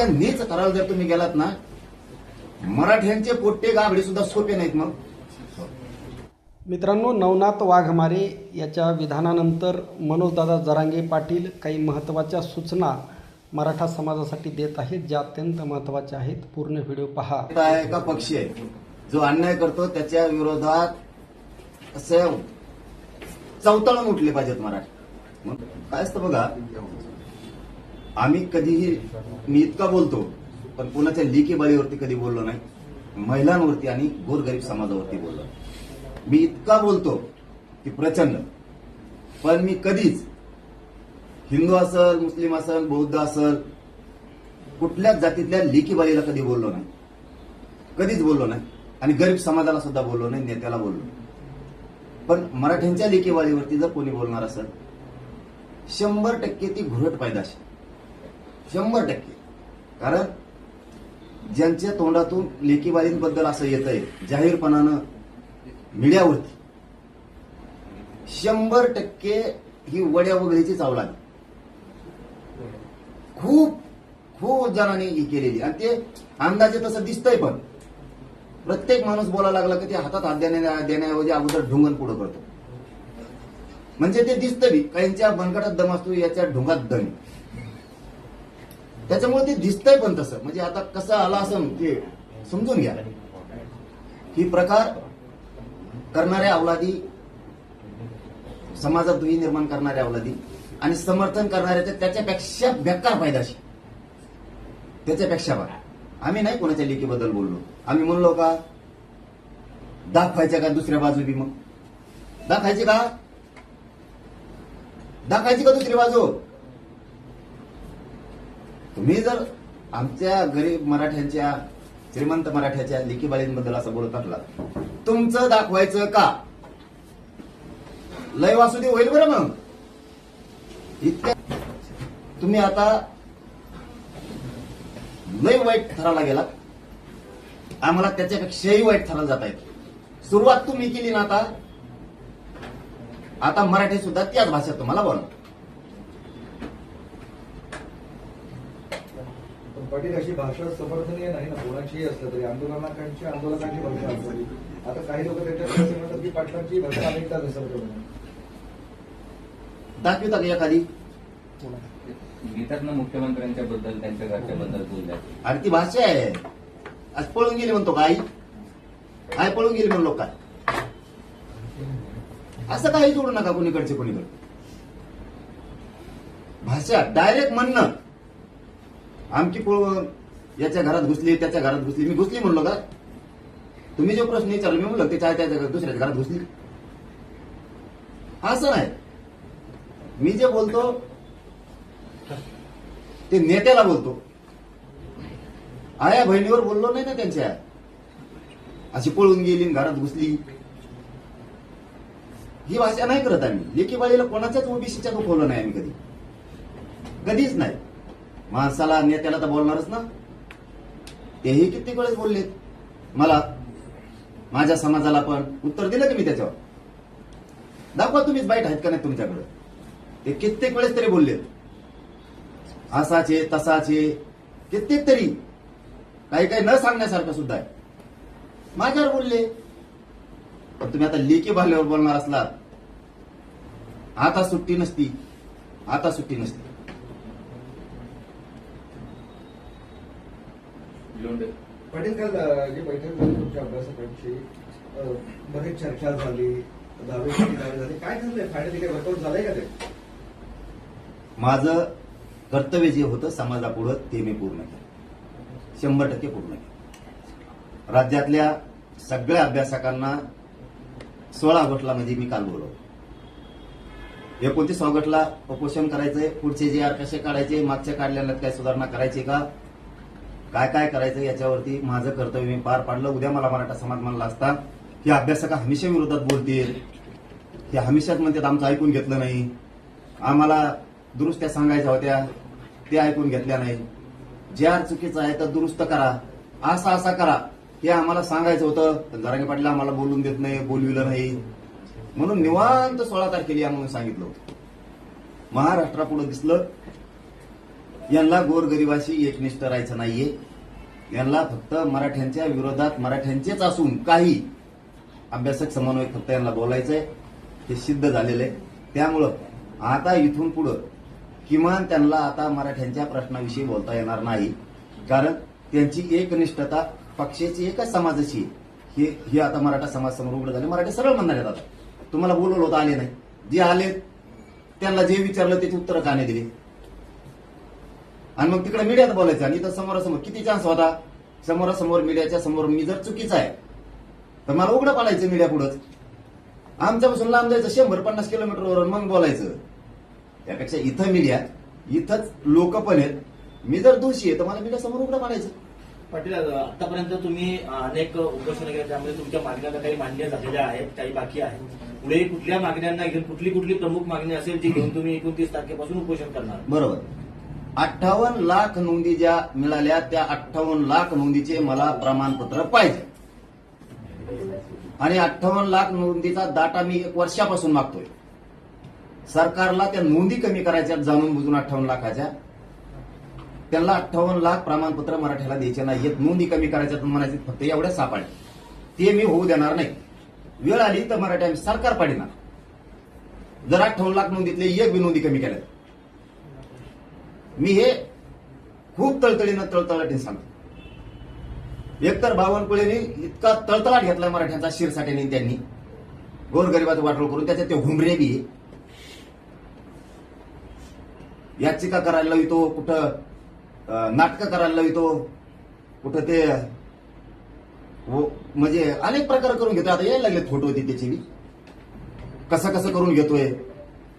नीच करायला जर तुम्ही गेलात ना, मराठ्यांचे पोट्टे गाबडे सुद्धा सोपे नाहीत. मग मित्रांनो, नवनाथ वाघमारे याच्या विधानानंतर मनोजदादा जरांगे पाटील काही महत्त्वाच्या सूचना मराठा समाजासाठी देत आहेत, ज्या अत्यंत महत्त्वाच्या आहेत. पूर्ण व्हिडिओ पहा. एका पक्षी आहे जो अन्याय करतो त्याच्या विरोधात असे चवताळून उठले पाहिजेत मराठी. मग काय असतं बघा, आम्ही कधीही, मी इतका बोलतो पण कोणाच्या लेकी बाळीवरती कधी बोललो नाही, महिलांवरती आणि गोरगरीब समाजावरती बोललो. मी इतका बोलतो की प्रचंड, पण मी कधीच हिंदू असल, मुस्लिम असल, बौद्ध असल, कुठल्याच जातीतल्या लेकी बाळीला कधी बोललो नाही, कधीच बोललो नाही. आणि गरीब समाजाला सुद्धा बोललो नाही, नेत्याला बोललो नाही. पण मराठ्यांच्या लेकी बाळीवरती जर कोणी बोलणार असेल, 100% ती घुरट पैदाश, 100%. कारण ज्यांच्या तोंडातून लेकीबाळींबद्दल असं येतंय जाहीरपणानं मीडियावरती, 100% ही वड्या वगैरेची चावला. खूप खूप जणांनी ही केलेली, आणि ते अंदाजे तसं दिसतंय. पण प्रत्येक माणूस बोलायला लागला की ते हातात हात देण्याऐवजी अगोदर ढुंगण पुढं करतो. म्हणजे ते दिसतं बी, काहींच्या बनकटात दम असतो, याच्या ढुंगात दम. त्याच्यामुळे ते दिसतंय पण तसं. म्हणजे आता कसं आला असं ते समजून घ्या. ही प्रकार करणाऱ्या अवलादी, समाजात दुही निर्माण करणाऱ्या अवलादी आणि समर्थन करणाऱ्याच्या त्याच्यापेक्षा बेकार फायदाशी, त्याच्यापेक्षा बघा. आम्ही नाही कोणाच्या लेकीबद्दल बोललो. आम्ही म्हणलो का दाखवायच्या का दुसऱ्या बाजू बी? मग दाखवायची का? दाखवायची का दुसरी बाजू? तुम्ही जर आमच्या गरीब मराठ्यांच्या, श्रीमंत मराठ्याच्या लेकीबाळींबद्दल असं बोलत असला, तुमचं दाखवायचं का? लय वासुदेव होईल बरं. मग इतक्या तुम्ही आता लय वाईट थराला गेला, आम्हाला त्याच्यापेक्षाही वाईट थराला जाता येत. सुरुवात तुम्ही केली ना, आता मराठी सुद्धा त्याच भाषेत तुम्हाला बोला. पाटील, अशी भाषा समर्थनीय नाही ना, कोणाचीही असलं तरी. आंदोलकांची भाषा असते. आता काही लोक त्याच्यात म्हणतात की पाटलांची भाषा अनेकदा घसरतो. दाखविता का एखादी? गीतात ना मुख्यमंत्र्यांच्या बद्दल, त्यांच्या घरच्याबद्दल बोलल्या. आणि ती भाषा आहे. आज पळून गेली म्हणतो का? आई पळून गेली म्हणलो काय? असं काही जोडू नका कोणीकडचे कोणीकडे. भाषा डायरेक्ट म्हणणं, आमची पळून याच्या घरात घुसली, त्याच्या घरात घुसली. मी घुसली म्हणलो का? तुम्ही जो प्रश्न विचारला मी म्हणलो त्याच्या दुसऱ्याच्या घरात घुसली, असं नाही. मी जे बोलतो ते नेत्याला बोलतो, आया बहिणीवर बोललो नाही ना त्यांच्या. अशी पळून गेली, घरात घुसली, ही भाषा नाही करत आम्ही. लेकीबाळीला कोणाच्याच ओबीसीच्या दुखवलं नाही आम्ही कधी, कधीच नाही. माणसाला, नेत्याला तर बोलणारच ना. तेही कित्येक वेळेस बोललेत मला, माझ्या समाजाला पण उत्तर दिलं की मी त्याच्यावर. दाखवा तुम्हीच बाईट आहेत का नाही तुमच्याकडे. ते कित्येक वेळेस तरी बोललेत, असाचे तसाचे, कित्येक तरी. काही काही न सांगण्यासारखं सुद्धा आहे. माझ्यावर बोलले. पण तुम्ही आता लेकी बाल्यावर बोलणार असलात, आता सुट्टी नसती, आता सुट्टी नसती. पाटील, काल जी बैठक झाली तुमच्या अभ्यासकांची, बरेच चर्चा झाली, दावे झाले. काय ठरलंय? फायनली काही वर्कआउट झालंय का ते? माझं कर्तव्य जे होतं समाजापुढं ते मी पूर्ण केलं, 100% पूर्ण केलं. राज्यातल्या सगळ्या अभ्यासकांना 16 ऑगस्टला म्हणजे मी काल बोलवलं. 29 ऑगस्टला उपोषण करायचंय. पुढचे जे आर कसे काढायचे, मागच्या काढलेल्यात काय सुधारणा करायची का, काय काय करायचं, याच्यावरती माझं कर्तव्य मी पार पाडलं. उद्या मला मराठा समाज म्हणला असता की अभ्यासक हमेशा विरोधात बोलते, की हमेशाच म्हणतात आमचं ऐकून घेतलं नाही, आम्हाला दुरुस्त्या सांगायच्या होत्या ते ऐकून घेतल्या नाही, जे आर चुकीचं आहे तर दुरुस्त करा, असा करा, हे आम्हाला सांगायचं होतं. जरांगे पाटील आम्हाला बोलून देत नाही, बोलविलं नाही, म्हणून निवांत 16 तारखेला या म्हणून सांगितलं होतं. महाराष्ट्रापुढे दिसलं यांना गोरगरिबाशी एकनिष्ठ राहायचं नाहीये. यांना फक्त मराठ्यांच्या विरोधात मराठ्यांचेच असून काही अभ्यासक समन्वयक फक्त यांना बोलायचंय. हे सिद्ध झालेलं आहे. त्यामुळं आता इथून पुढं किमान त्यांना आता मराठ्यांच्या प्रश्नाविषयी बोलता येणार नाही. कारण त्यांची एकनिष्ठता पक्षाची एकच समाजाची आहे. हे आता मराठा समाज समोर उघड झाले. मराठी सरळ म्हणणार आहेत. आता तुम्हाला बोलवलं होतं, आले नाही. जे आले त्यांना जे विचारलं त्याची उत्तरं का नाही दिली. आणि मग तिकडे मीडियात बोलायचं. आणि इथं समोरासमोर किती चान्स होता. समोरासमोर मीडियाच्या समोर मी जर चुकीचा आहे तर मला उघडं पाडायचं मीडिया पुढंच. आमच्यापासून लांब जायचं 150 किलोमीटरवर मग बोलायचं. त्यापेक्षा इथं मीडिया, इथंच लोक पण आहेत. मी जर दोषी आहे तर मला मीडिया समोर उघडं पाडायचं. पाटील, आतापर्यंत तुम्ही अनेक उपोषण केले, त्यामध्ये तुमच्या मागण्या काही मान्य झालेल्या आहेत, काही बाकी आहेत. पुढे कुठल्या मागण्यांना घेऊन कुठली प्रमुख मागणी असेल जी घेऊन तुम्ही 29 तारखेपासून उपोषण करणार? बरोबर. 58 लाख नोंदी ज्या मिळाल्या त्या 58 लाख नोंदीचे मला प्रमाणपत्र पाहिजे. आणि 58 लाख नोंदीचा डाटा मी 1 वर्षापासून मागतोय. सरकारला त्या नोंदी कमी करायच्या जाणून बुजून 58 लाखाच्या. त्यांना 58 लाख प्रमाणपत्र मराठ्याला द्यायचे नाहीत. नोंदी कमी करायच्या म्हणायचे फक्त एवढ्या सापडल्या. ते मी होऊ देणार नाही. वेळ आली तर मराठ्या सरकार पाडीना. जर 58 लाख नोंदीतले एक बी नोंदी कमी केल्या मी हे खूप तळतळीने सांगतो. एकतर बावनकुळेने इतका तळतळाट घेतला मराठ्यांचा शिरसाट्याने, त्यांनी गोरगरिबाचं वाटोळ करून त्याच्यात ते हुमरे बी याचिका करायला लावितो, कुठं नाटकं करायला लावितो, कुठं ते म्हणजे अनेक प्रकार करून घेतोय. आता यायला लागले फोटो होते त्याची बी. कसं कसं करून घेतोय,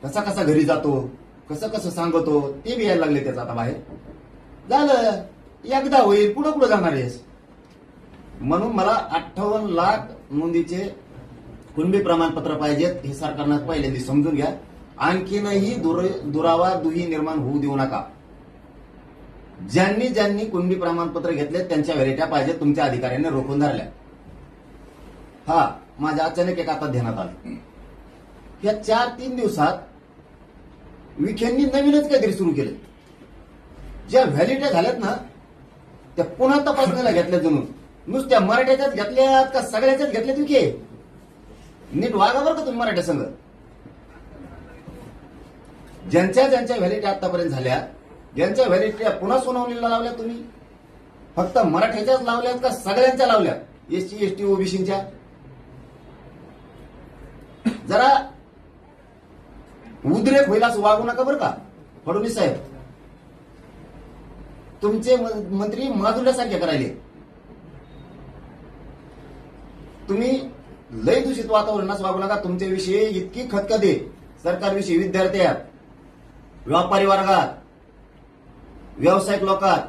कसा कसा घरी जातो, कसं कसं सांगतो ते बी यायला लागले त्याचं आता बाहेर. झालं एकदा होईल, पुढं पुढं जाणार आहेस. म्हणून मला 58 लाख नोंदीचे कुणबी प्रमाणपत्र पाहिजेत. हे सरकारनं पहिल्यांदा समजून घ्या. आणखीनही दुरावा दुही निर्माण होऊ देऊ नका. ज्यांनी ज्यांनी कुणबी प्रमाणपत्र घेतले त्यांच्या व्हॅलिट्या पाहिजेत. तुमच्या अधिकाऱ्यांनी रोखून धरल्या. हा माझ्या अचानक एक आता ध्यानात आलं. या 4-3 दिवसात विखेंनी नवीनच काहीतरी सुरू केलं. ज्या व्हॅलिट्या झाल्यात ना त्या पुन्हा तपासणीला घेतल्या. जणू नुसत्या मराठ्याच्याच घेतल्यात का सगळ्याच्याच घेतल्यात. विखे नीट वागा बरं का तुम्ही मराठ्या संघ. ज्यांच्या ज्यांच्या व्हॅलिट्या आतापर्यंत झाल्या, ज्यांच्या व्हॅलिट्या पुन्हा सुनावणीला लावल्या तुम्ही, फक्त मराठ्याच्याच लावल्यात का सगळ्यांच्या लावल्यात? एसटी एसटी ओबीसीच्या. जरा उद्रेक होईल असं वागू नका बरं का फडणवीस साहेब. तुमचे मंत्री माजुल्यासारखे करायले. तुम्ही लय दूषित वातावरणास वागू नका. तुमच्याविषयी इतकी खतखते सरकारविषयी, विद्यार्थ्यात, व्यापारी वर्गात, व्यावसायिक लोकात,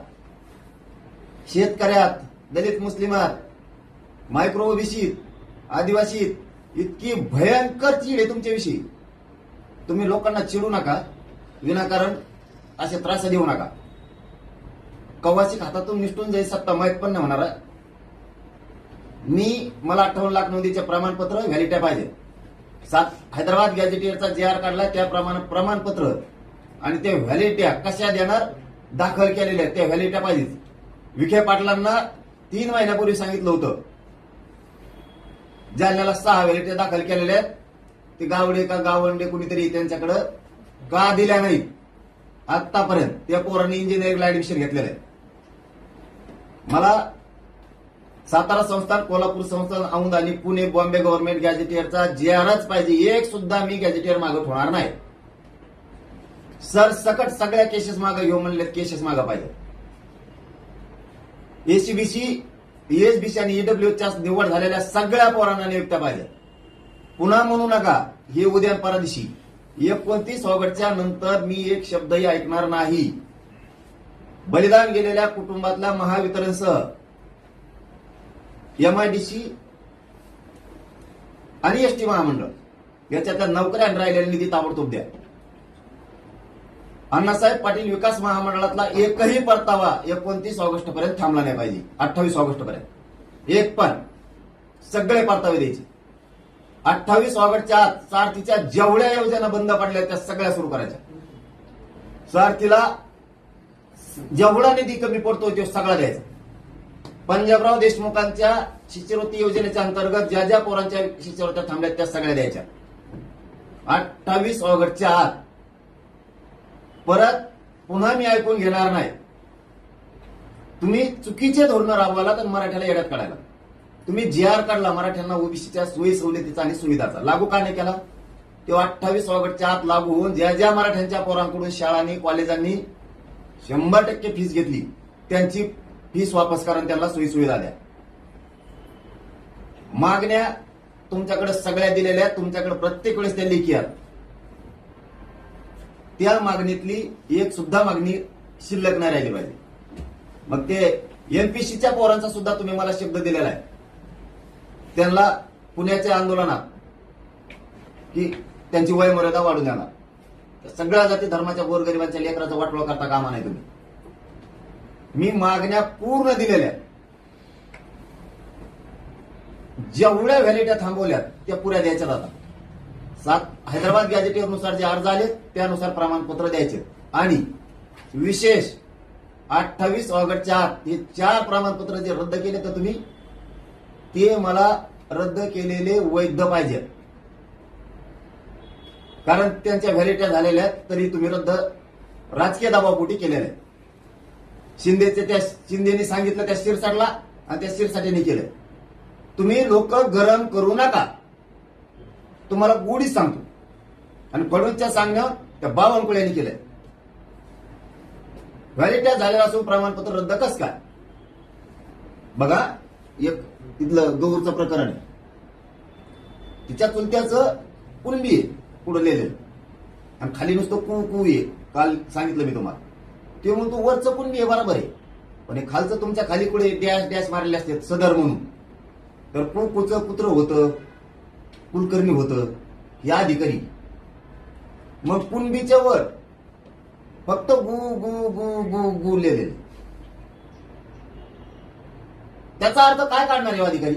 शेतकऱ्यात, दलित मुस्लिमात, मायक्रो ओबीसीत, आदिवासीत इतकी भयंकर चीड आहे तुमच्याविषयी. तुम्ही लोकांना चिडू नका. विनाकारण असे त्रास देऊ नका. कवाची हातातून निष्ठून जाईल सत्ता माहीत पण नाही होणार. मला 58 लाख नोंदीचे प्रमाणपत्र व्हॅलिट्या पाहिजे. हैदराबाद गॅझेटियरचा JR काढला त्याप्रमाणे प्रमाणपत्र आणि ते व्हॅलिट्या कशा देणार, दाखल केलेल्या त्या व्हॅलिट्या पाहिजे. विखे पाटलांना 3 महिन्यापूर्वी सांगितलं होतं. जालन्याला 6 व्हॅलिट्या दाखल केलेल्या आहेत. ते गावडे का गावंडे कुणीतरी त्यांच्याकडे का दिल्या नाहीत आतापर्यंत. त्या पोरांनी इंजिनिअरिंगला ऍडमिशन घेतलेलं आहे. मला सातारा संस्थान, कोल्हापूर संस्थान, औंध आणि पुणे बॉम्बे गव्हर्नमेंट गॅझेटियरचा JRच पाहिजे. एक सुद्धा मी गॅझेटियर मागं ठेवणार नाही. सरसकट सगळ्या केसेस मागं घेऊ म्हणले केसेस मागं पाहिजे. एसीबीसी, ESBC आणि EWच्या निवड झालेल्या सगळ्या पोरांना नियुक्त्या पाहिजे. पुन्हा म्हणू नका हे उद्या परदिशी 29 ऑगस्टच्या नंतर मी एक शब्दही ऐकणार नाही. बलिदान गेलेल्या कुटुंबातल्या महावितरणसह MIDC आणि ST महामंडळ याच्यातल्या नोकऱ्या राहिलेल्या निधी ताबडतोब द्या. अण्णासाहेब पाटील विकास महामंडळातला एकही परतावा 29 ऑगस्ट पर्यंत थांबला नाही पाहिजे. 28 ऑगस्ट पर्यंत एक पण. सगळे परतावे द्यायचे. 28 ऑगस्टच्या आत सारथीच्या जेवढ्या योजना बंद पडल्या त्या सगळ्या सुरू करायच्या. सारथीला जेवढा निधी कमी पडतोय तो सगळा द्यायचा. पंजाबराव देशमुखांच्या शिष्यवृत्ती योजनेच्या अंतर्गत ज्या ज्या पोरांच्या शिष्यवृत्त्या थांबल्यात त्या सगळ्या द्यायच्या. 28 ऑगस्टच्या आत परत पुन्हा मी ऐकून घेणार नाही. तुम्ही चुकीचे धोरण राबवाला तर मराठ्याला येड्यात काढायला. तुम्ही GR काढला मराठ्यांना ओबीसीच्या सोयी सवलतीचा आणि सुविधाचा, लागू का नाही केला? तो 28 ऑगस्टच्या आत लागू होऊन ज्या ज्या मराठ्यांच्या पोरांकडून शाळांनी कॉलेजांनी 100% फीस घेतली त्यांची फीस वापस करा, त्यांना सोयी सुविधा द्या. मागण्या तुमच्याकडे सगळ्या दिलेल्या, तुमच्याकडे प्रत्येक वेळेस त्या लेखी आहेत. त्या मागणीतली एक सुद्धा मागणी शिल्लक नाही राहिली पाहिजे. मग ते एमपीसीच्या पोरांचा सुद्धा तुम्ही मला शब्द दिलेला आहे, त्यांना पुण्याच्या आंदोलनात की त्यांची वयमर्यादा वाढून देणार. सगळ्या जाती धर्माच्या गोरगरिबांच्या लेकराचा वाटोळा करता कामा नाही तुम्ही. मी मागण्या पूर्ण दिलेल्या, जेवढ्या व्हॅलिड्या थांबवल्यात त्या पुऱ्या द्यायच्या आता. हैदराबाद गॅजेटियरनुसार जे अर्ज आले त्यानुसार प्रमाणपत्र द्यायचे. आणि विशेष 28 ऑगस्टच्या आत हे 4 प्रमाणपत्र जे रद्द केले तर तुम्ही ते मला रद्द केलेले वैध पाहिजेत. कारण त्यांच्या व्हॅलिड्या झालेल्या आहेत तरी तुम्ही रद्द राजकीय दबावपोटी केलेल्या आहेत. शिंदेनी सांगितलं त्या शिरसाटला आणि त्या शिरसाटीने केलं. तुम्ही लोक गरम करू नका, तुम्हाला गोडीच सांगतो. आणि फडणवीसच्या सांगणं त्या बावनकुळ्यांनी केलंय. व्हॅलिडिटी झालेला असून प्रमाणपत्र रद्द कस काय? बघा, एक तिथलं गौरचं प्रकरण आहे. तिच्या चुलत्याचं कुणबी आहे पुढे लिहिलेलं आणि खाली नुसतं कू आहे. काल सांगितलं मी तुम्हाला, ते म्हणतो वरचं कुणबी आहे बरोबर आहे, पण हे खालचं तुमच्या खाली कुठे डॅश डॅश मारलेले असते सदर म्हणून. तर कुचं पुत्र होतं, कुलकर्णी होतं, या अधिकारी. मग कुणबीच्या वर फक्त गु गु गु गु गु लिहिलेले. त्याचा अर्थ काय काढणार आहे अधिकारी?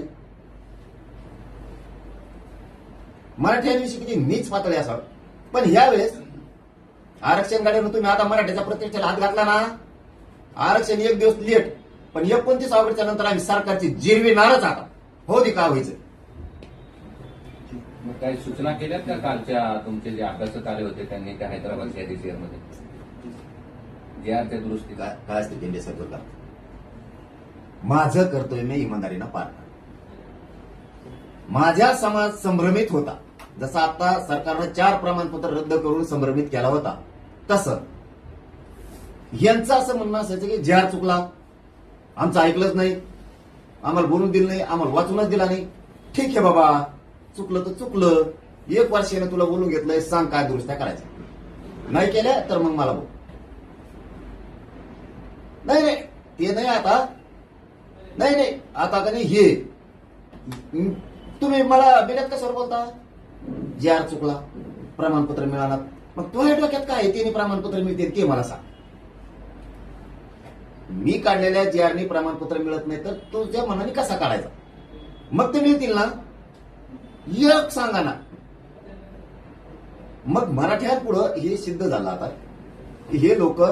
मराठ्यांविषयी किती नीच पातळी असावं. पण यावेळेस आरक्षण गाड्यानं तुम्ही आता मराठ्याच्या प्रत्यक्षाला हात घातला ना. आरक्षण एक दिवस लेट, पण 29 ऑगस्टच्या नंतर आम्ही सरकारची जिरविणारच आता, हो दे का व्हायचं. मग काही सूचना केल्यात का कालच्या तुमचे जे अभ्यासक आले होते त्यांनी त्या हैदराबाद GR मध्ये GRच्या दुरुस्तीला? काय असते केंद्र सरकार? माझं कर्तव्य मी इमानदारीनं पार पाडलं. माझ्या समाज संभ्रमित होता, जसं आता सरकारनं 4 प्रमाणपत्र रद्द करून संभ्रमित केला होता, तसं यांचं असं म्हणणं असायचं की GR चुकला, आमचं ऐकलंच नाही, आम्हाला बोलून दिलं नाही, आम्हाला वाचूनच दिला नाही. ठीक आहे बाबा, चुकलं तर चुकलं. 1 वर्षाने तुला बोलून घेतलंय, सांग काय दुरुस्त्या करायच्या. नाही केल्या तर मग मला बोल. नाही ते नाही आता, नाही आता का नाही हे तुम्ही मला बिनत कशावर बोलता? GR चुकला, प्रमाणपत्र मिळालं. मग तुझ्या डोक्यात काय आहे? त्याने प्रमाणपत्र मिळते ते मला सांग. मी काढलेल्या GRने प्रमाणपत्र मिळत नाही तर तुझ्या मनाने कसा काढायचा? मग ते मिळतील ना, एक सांगा ना. मग मराठ्यांपुढं हे सिद्ध झालं आता की हे लोक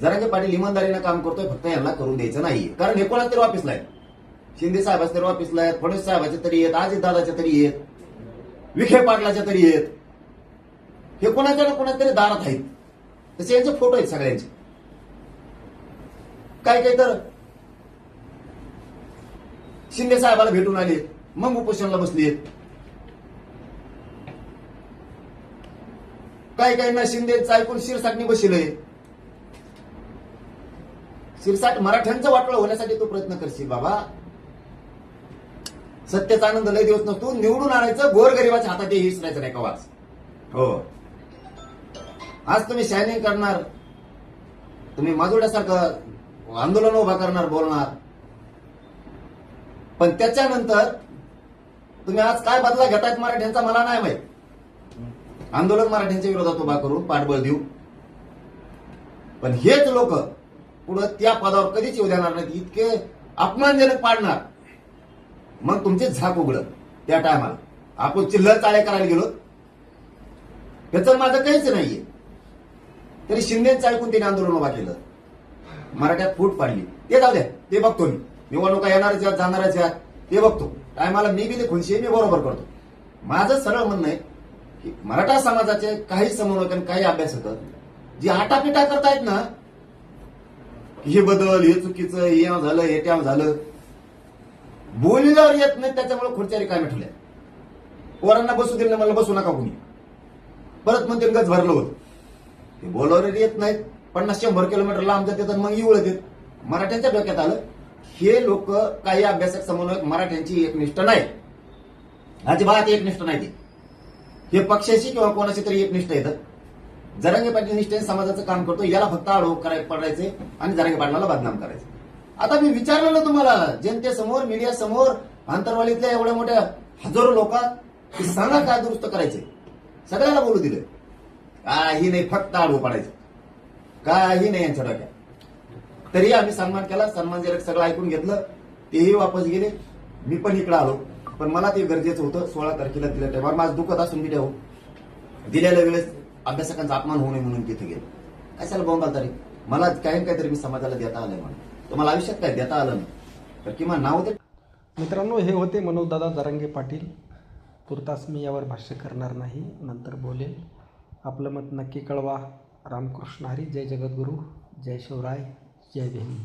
जरांगे पाटील इमानदारीनं काम करतोय, फक्त यांना करून द्यायचं नाही. कारण हे कोणाच तरी ऑफिसला आहेत, शिंदे साहेबाच्या तरी ऑफिसला आहेत, फडणवीस साहेबाच्या तरी आहेत, अजितदादाच्या तरी आहेत, विखे पाटलाच्या तरी आहेत. हे कोणाच्या ना कोणाच्या तरी दारात आहेत. तसे यांचे फोटो आहेत सगळ्यांचे. काय तर शिंदे साहेबाला भेटून आले, मग उपोषणाला बसली. काय ना शिंदेचं ऐकून शिरसाटणी बसले. शिरसाट मराठ्यांचं वाटोळं होण्यासाठी तो प्रयत्न करशील बाबा. सत्तेचा आनंद लय दिवस नसतो, निवडून आणायचं, गोरगरिबाच्या हातात हे हिसरायचं नाही कवाच. हो, आज तुम्ही शायनिंग करणार, तुम्ही माजुड्यासारखं आंदोलन उभा करणार, बोलणार, पण त्याच्यानंतर तुम्ही आज काय बदला घेतायत मराठ्यांचा मला नाही माहित. आंदोलन मराठ्यांच्या विरोधात उभा करून पाठबळ देऊ, पण हेच लोक पुढे त्या पदावर कधीच येऊ देणार नाहीत. इतके अपमानजनक पाडणार, मग तुमचे झाक उघडत. त्या टायमाला आपण चिल्लर चाळे करायला गेलो, त्याचं माझं काहीच नाहीये. तरी शिंदेचं ऐकून त्याने आंदोलन उभा केलं. मराठ्यात फूट पाडली, ते जाऊ द्या, ते बघतो मी. निवडणुका येणारच आहेत, जाणारच आहेत, ते बघतो. टायमाला मी बी ते खुनशी आहे, मी बरोबर करतो. माझं सरळ म्हणणं आहे की मराठा समाजाचे काही समन्वयक आणि काही अभ्यासक जी आटापिटा करतायत ना, हे बदल, हे चुकीचं, हे झालं, हे त्या झालं, बोलल्यावर येत नाही, त्याच्यामुळे खुर्च्या काय ठेवल्या. पोरांना बसू दिलं नाही, मला बसू नका कुणी. परत म्हणते गज भरलं होतं. ते बोलावर येत नाहीत, 50-100 किलोमीटर लांब जातात आणि मग इवळत येत. मराठ्यांच्या डोक्यात आलं, हे लोक काही अभ्यासक समन्वयक मराठ्यांची एकनिष्ठ नाही, अजिबात एकनिष्ठ नाही. हे पक्षाशी किंवा कोणाशी तरी एकनिष्ठ येतं. जरांगे पाटील निष्ठेने समाजाचं काम करतो, याला फक्त आडो पडायचे आणि जरांगे पाटलाला बदनाम करायचे. आता मी विचारलं ना तुम्हाला, जनतेसमोर, मीडिया समोर, आंतरवालीतल्या एवढ्या मोठ्या हजारो लोकात, की सांगा काय दुरुस्त करायचे. सगळ्याला बोलू दिलं, काही नाही, फक्त आडवं पडायचं, काही नाही यांच्या डोक्यात. तरी आम्ही सन्मान केला, सन्मानजनक सगळं ऐकून घेतलं, तेही वापस गेले. मी पण इकडे आलो, पण मला ते गरजेचं होतं. 16 तारखेला दिल्या टायमावर माझं दुखत असून मी दिलेल्या वेळेस अभ्यासकांचा अपमान होऊ नये म्हणून तिथे गेलो. कशाला बोंबाल तरी, मला काहीतरी मी समाजाला देता आलंय म्हणून. तुम्हाला आयुष्यात काय देता आलं नाही तर किमान नाव दे. मित्रांनो, हे होते मनोजदादा जरांगे पाटील. तुर्तास मी यावर भाष्य करणार नाही, नंतर बोलेल. आपलं मत नक्की कळवा. रामकृष्ण हरी. जय जगद्गुरू, जय शिवराय, जय भीम.